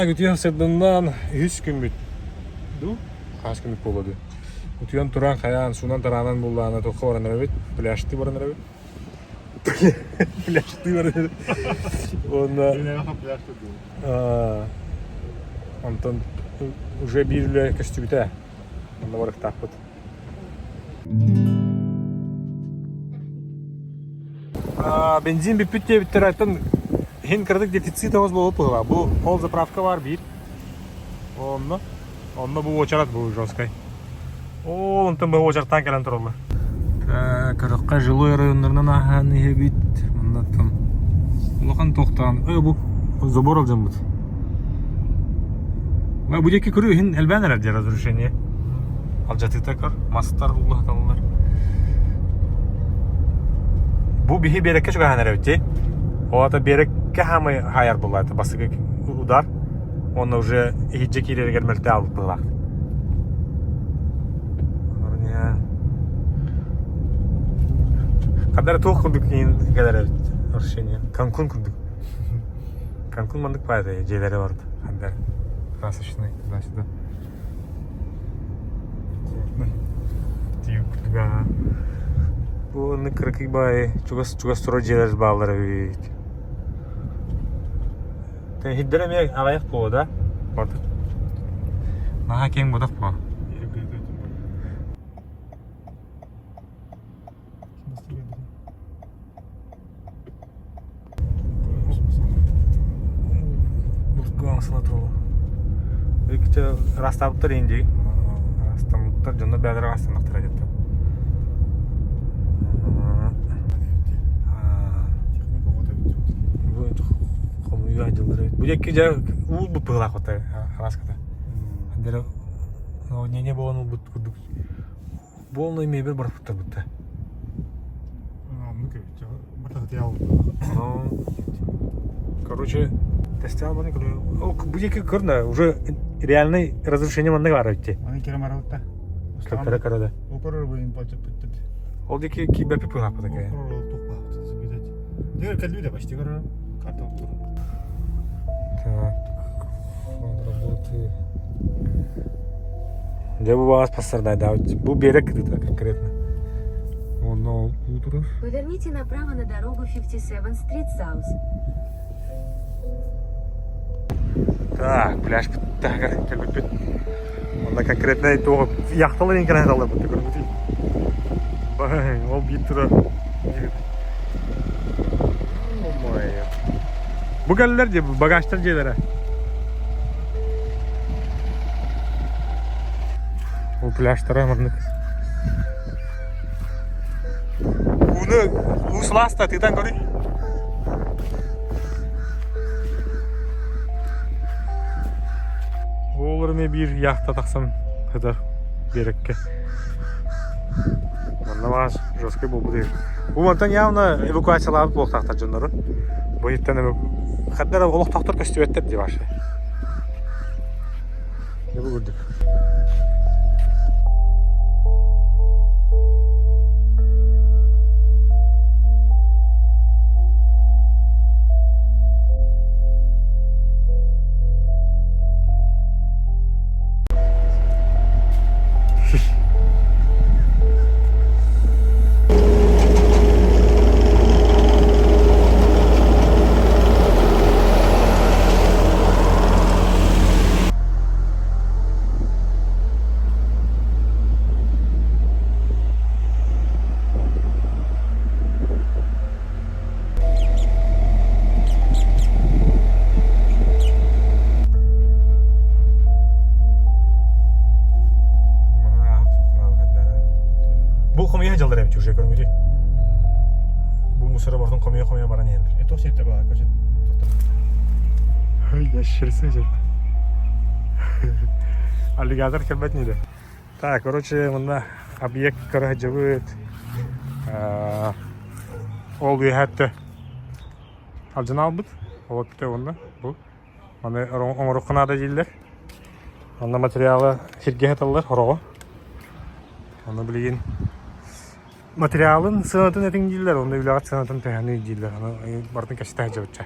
Ütüyen sırdından 3 gün bit. Du? Kaç gün boladı. Ütüyen turan kayan sunan taranan bullana toqa oranlara bit. Plaştı oranlara bit. Plaştı oranlara. Onda Антон уже били костюмите. Он наворот так вот. Бензин бипитте биттерайтан хин кырдык дефицит оз болуп калган. Бу ол заправка бар бир. Онно бу очарат бу жосткай. Ол онтон бу очартан келен турулар. Кырыкка жилой райондарынан аханы бит. Оннан улахан токтан. Бу забор алжам бут. Bu deki kuru hin elbeneler diye razuşeni. Alcatı tekrar mastar Allah tanrılar. Bu bihi bereke çok haner öte. O ata bereke hamı hayar bulaydı. Basık udar. Onu уже hicek ileri gelmekte alıp bulak. Oraya. Kadar toh kurduk in kadar razuşeni. Cancun kurduk. Cancun mandık vardı. Celeri vardı. Kadar. Красочный, туда-сюда. Тюрга. Bu ne kırık bay, çok strojeler bağları büyük. Te hidderemeye alayık bu da. Orada. Naha kim budak bu? Burgağısına dolu. Iki rastavutlar ince. Rastavutlar canlı bir adara aslında aktaracaklar. Bu komuyu acıları. Bu iki de bu pılak otu raskata. Dere o ne bu onu but kurduk. Bu onu imeye bir barfutta butta. Mümkün. Bata tiyal. Короче, тестял бы никуда. О, будет как корна, уже реальное разрушение мандага варите. Они керамараутта. Как карада. Укорор бы им пальцем пыттыд. Ол деки кибе пипы хапа такая. Укорор тупа, забидать. Дегер кадви да почти корор. Карта укорор. Так. Фон работы. Где бы вас посардай, да? Бу берег это конкретно. Он на утро. Поверните направо на дорогу 57 Street South. Так, пляж так как бы он конкретно то яхталар инген айталар бу көрүнүп. Бай, ол битура. Ой. Бу галлер же багажтар жерлери. Бу пляжтар мындык. Уны усласта тыдан көрү. Оларыме bir яхта таксам kadar берекке. Мында маш жесткий болду дейт. Бу мантан явно эвакуацияланып болуктактар жоннору. Бу еттен каддар олуктактар көстөбөттөр деп башы. Ne bu gördük? Komaya hacallar hep уже көрмөдү. Бул мусора бардын комая баран элдир. Это все это было, кажется. Ящерсы же. Аллигатор келбет неде. Так, короче, мында объект каражыбыт. Ол үйәтті. Алжын албыт. Вот те онда. Бу. Мында оңрукунада жиллер. Мында материалы сирге хаталар, хорого. Оны билген материалын сынатын этин жиллер, онда үлагат сынатын тәһәни жиллер. Аны бардын кәште хәҗәбетчә.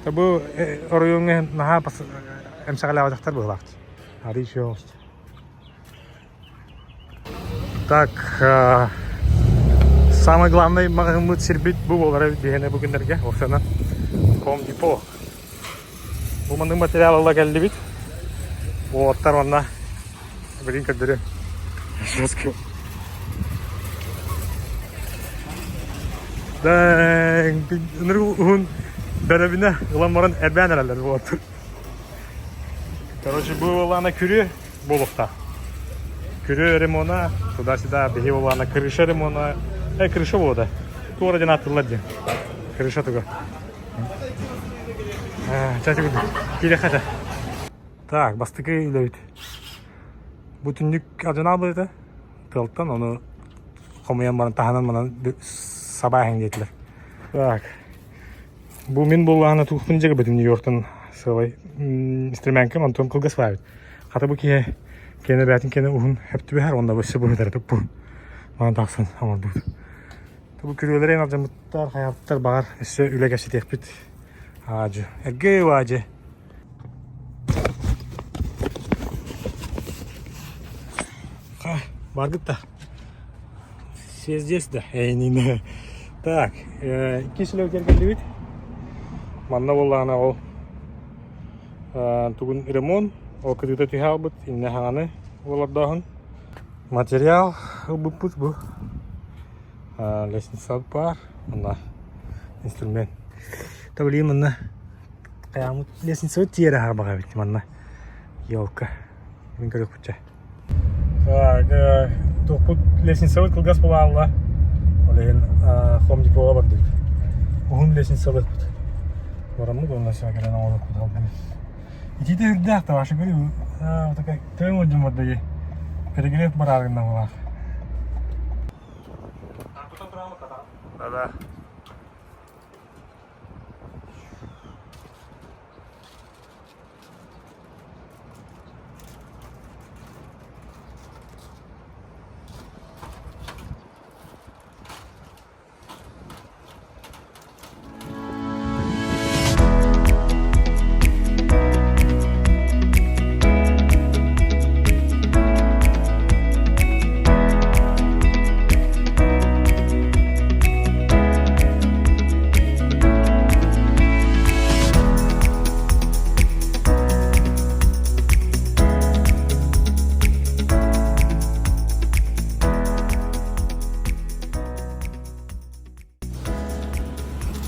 Bu oruyunga naha pas emsagala avacaktar bu vakti. Hadi şey olsun. Так, самый главный магазин сербит bu olarak dihene bugünlerge oksana Home Depot. Bu manın materyallarla geldi bit. Bu otlar onunla birin kaderi. Şaskı. Dan nurun darabına ulanmaran erben herhalde bu otlar. Короче, bu olana kürü bolukta. Kürü ремона, туда-сюда, беги olana крыша ремона. Крыша вода. Ту вроде натылады. Крыша туга. Чатик буду. Килехата. Так, бастыкы илебит. Бүтүндүк ажына албайты. Тылттан оны комуян баран таханан манан сабахын дейтилер. Так. Бу мен болғаны туқпын жегі бітім Нью-Йорктан сылай инструменткен, онтон кылгас бабит. Хата бу кие кені бәтін кені ұғын әпті бәр, онда бөсі бұны тәріпіп бұл. Маған тақсын, амал бұл. Bu kürüleri en azamıtlar, hayatlar bağır. Üstü üle geçti tekbit. Ağacı. Ege ağacı. Bargıt da. Здесь да. Eyni. Так. İki silahlar geldi bit. Manna bollağına o. Tugun ремонт. O kıdıda tüyhal bit. İnne hangane. Olar dağın. Materyal. Bu. Лестница бар, мына инструмент. Таблин мына каямут лестница тире харбага бит мына елка. Мен көрөк бутча. Так, топут лестница кылгас бола алла. Олен Home Depot'га бардык. Огун лестница бут. Барамы гонна сагелен алып кудалдым. Итиде үрдәк та башы көрү. Вот такая тема жумадыгы. Перегрев барарында була.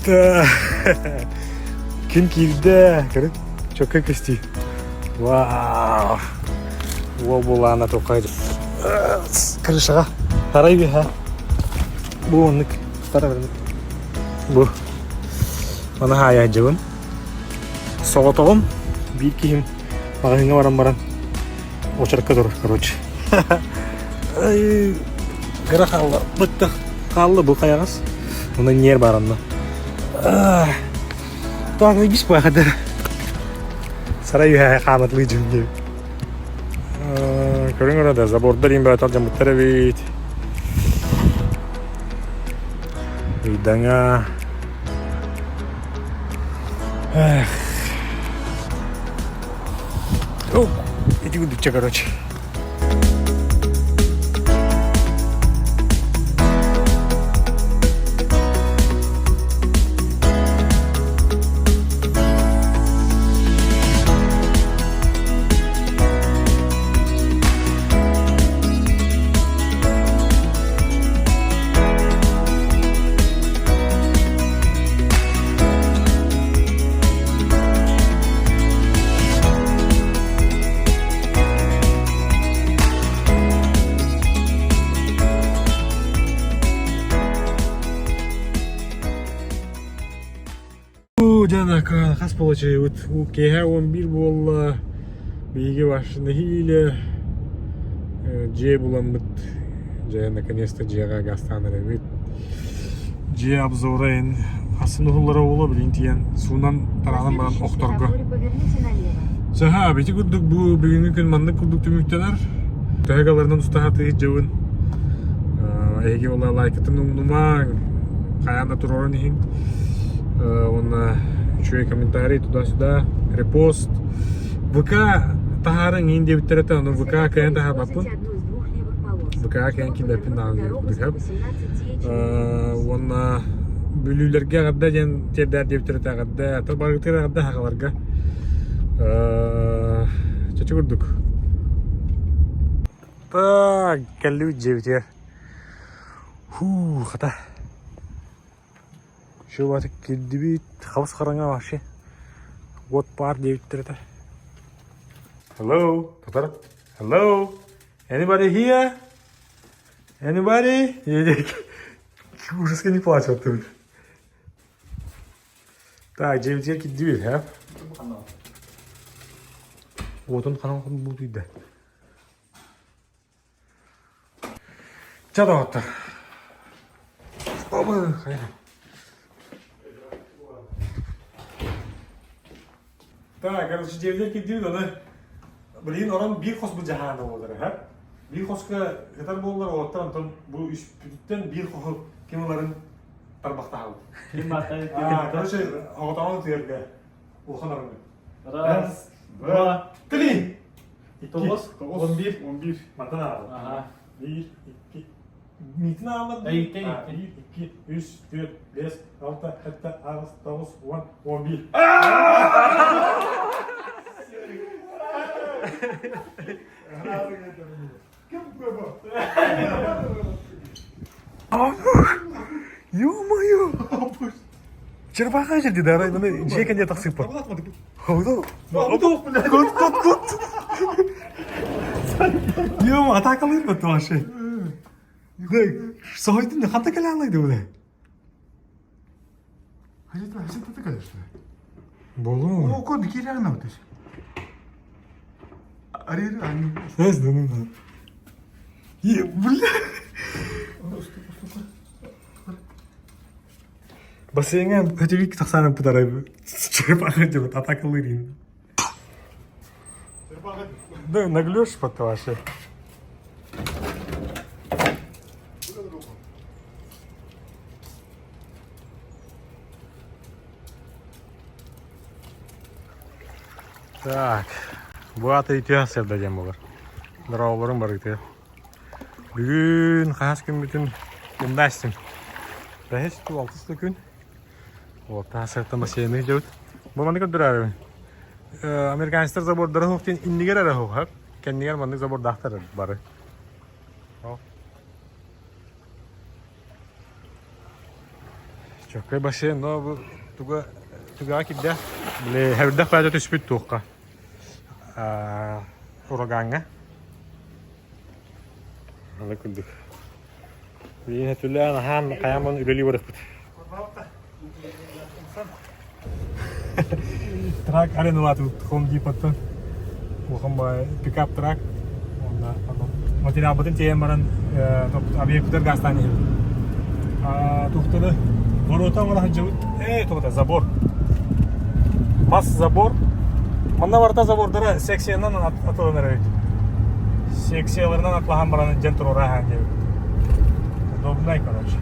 Да. Kim kilde? Çok kesti. Wow. Bu bulana tokaydı. Kırışa. Parayı bir ha. Bu onluk. Para verin. Bu. Bana hayal cevun. Soğutalım. Bir kihim. Magazine varan. O çarka dur. Короче. Kıra kaldı. Bıktı. Kaldı bu kayağız. Bunda yer baranda. Так, не беспокойся, ходи. Сарай я хамат лыжим gibi. Көрün orada zabordarim böyle alacağım bu tarafı. Vidanga. Oh, иди гудуча, короче. Жана кас получает у кеха он бир болла биги башында хиле же буламыт же наконец-то жега гастаныр бит же обзорын асынуулары боло билинтиен суунан тараган баран окторго жаха бити курдук бу бүгүнкү күн мандык курдук түмүктелер тагаларынан устахаты жабын эги ола лайкытын нумаң каянда турорун ихин онна еще и комментарий туда-сюда, репост. ВК тахарын инде биттерете, но ВК кайын тахар баппын. ВК кайын киндерпин дагы. Онна бүлүлерге гадда ден тердер деп биттерете гадда, то баргытыр гадда хагаларга. Чачы көрдүк. Так, келли жебитер. Хата. Şu batık girdi bir havuz karanga var What part diye bitirdi. Hello, tutar. Hello, anybody here? Anybody? Yedik. Ужас не плачет тут. Так, девятер girdi bir ha. Вот он канал будет да. Çada otur. Baba, hayır. Так, короче, девятки дейді, блин, оран bir қос бұл жаханы болдыр, ha? Bir қосқа қытар болдыр, оттан, бұл үш бүттен bir қоқы кемелерін тарбақта қалды. Кем бақта? Короче, оғытауын түйерге, ұлқанарыңды. Раз, два, три. 9, 11. 11. Мантан алды. Ага. 1, 2. Митін алды. 1, 2, 3, 4, 5, 6, 7, 8, 9, 10, 11. Ё-моё! Черпаха жерде дарай, мына жекенде тақсып бар. Хауды. Кот. Ё-мо, атакалыр бат вообще. Сойдың да қанта келе алайды бұда? Хажет это, конечно. Болу. О, код киряна вот эти. Ари, они. Знаешь, да ну да. Бля. Бассейнге өтебек тақсанып бұдарай. Черпаха деп атакалыр енді. Да, наглешь потом вообще. Так, bu atı itiyor sevdeceğim olur. Dağlarım var itiyor. Bugün kaç gün bütün gündaştım. Beş tu altısı gün. Orta sırtımda şeyini gidiyor. Bu bana kadar durar. Amerikanistler zabor darah hoğun indiger arah hoğar. Kendiler bana zabor dahtar barı. Çok iyi başı no bu tuga kibde. Le hevde fayda tüspüt tuğka. Uraganga. Öyle kıldık. Yine türlü anahan kayaman üleli varık bit. Trak arena var tut Home Depot'tan. Bu Home pickup truck. Onda material batın çeyemaran объекттер гастани. Тухтыны ворота var hacıvut. Тухта забор. Mas забор. Мына барта забордары секциянан атылыныр өйт. Секцияларынан атлаған бараны жентір орахан деп. Удобный, короче.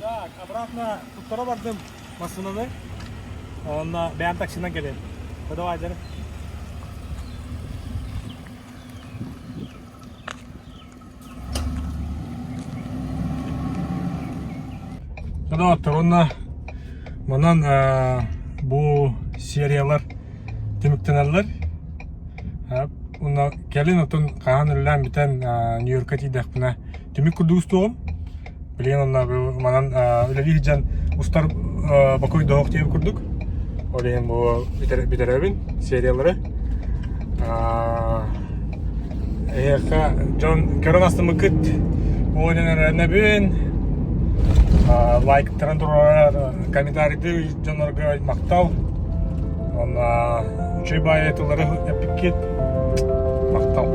Так, обратно туттара бардым машинаны. Онна бәян таксинан келем. Давай дер. Тогда онна монан бу сериялар темиктенерлер. Онна келин отун каан үллән битен Нью-Йоркка тидек бuna темик курдугус тоғым. Блин, онна манан үлели хиджан устар бакой доғық тиеп курдук. Олейін бу битеребин сериялары. Эйха Джон Керон астымы кыт ойненер әнебин. Лайк тарантурар комментарийді жанларға мақтау. Онна Учай байетылары әпікет. Мақтал.